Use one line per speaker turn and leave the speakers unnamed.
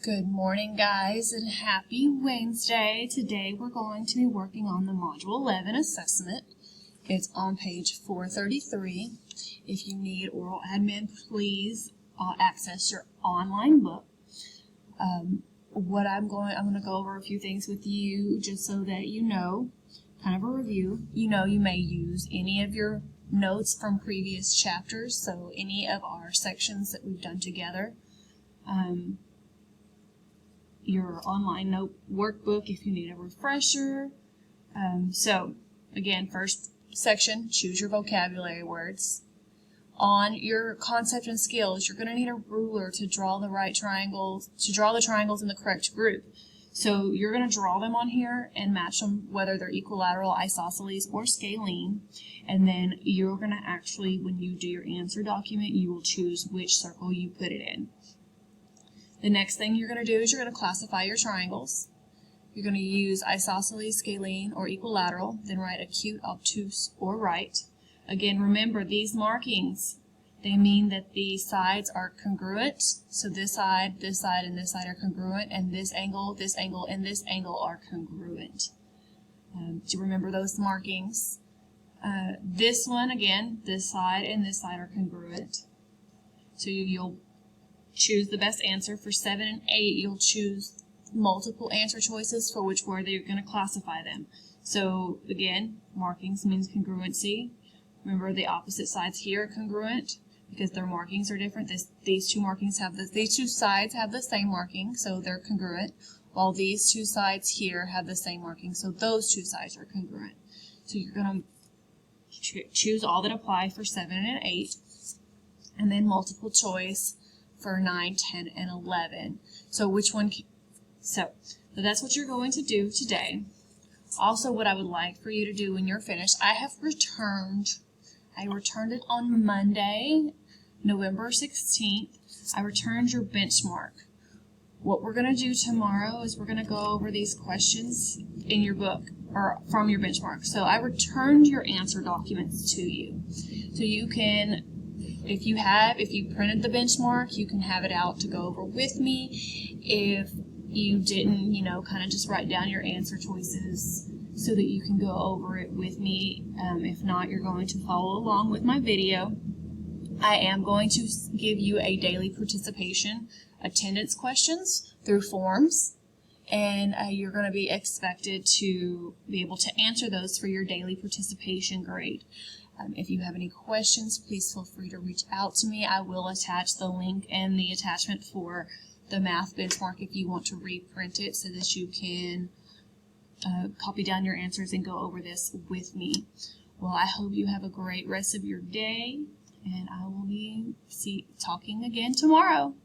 Good morning, guys, and happy Wednesday. Today we're going to be working on the Module 11 assessment. It's on page 433. If you need oral admin, please access your online book. I'm going to go over a few things with you just so that you know, kind of a review. You may use any of your notes from previous chapters, so any of our sections that we've done together. Your online note workbook if you need a refresher. So again, first section, choose your vocabulary words. On your concept and skills, you're going to need a ruler to draw the right triangles, the triangles in the correct group. So you're going to draw them on here and match them whether they're equilateral, isosceles, or scalene. And then you're going to actually, when you do your answer document, you will choose which circle you put it in. The next thing you're going to do is you're going to classify your triangles. You're going to use isosceles, scalene, or equilateral, then write acute, obtuse, or right. Again, remember these markings, they mean that the sides are congruent. So this side, and this side are congruent, and this angle, and this angle are congruent. Do you remember those markings? This one, again, this side and this side are congruent. So you'll choose the best answer. For 7 and 8, you'll choose multiple answer choices for which word you're going to classify them. So again, markings means congruency. Remember the opposite sides here are congruent because their markings are different. These two sides have the same marking, so they're congruent, while these two sides here have the same marking, so those two sides are congruent. So you're going to choose all that apply for 7 and 8, and then multiple choice for 9, 10, and 11. So that's what you're going to do today. Also, what I would like for you to do when you're finished, I returned it on Monday, November 16th. I returned your benchmark. What we're going to do tomorrow is we're going to go over these questions in your book or from your benchmark. So I returned your answer documents to you. So you can, if you printed the benchmark, you can have it out to go over with me. If you didn't, kind of just write down your answer choices so that you can go over it with me. If not, you're going to follow along with my video. I am going to give you a daily participation attendance questions through forms, and you're going to be expected to be able to answer those for your daily participation grade. If you have any questions, please feel free to reach out to me. I will attach the link and the attachment for the math benchmark if you want to reprint it so that you can copy down your answers and go over this with me. Well, I hope you have a great rest of your day, and I will be talking again tomorrow.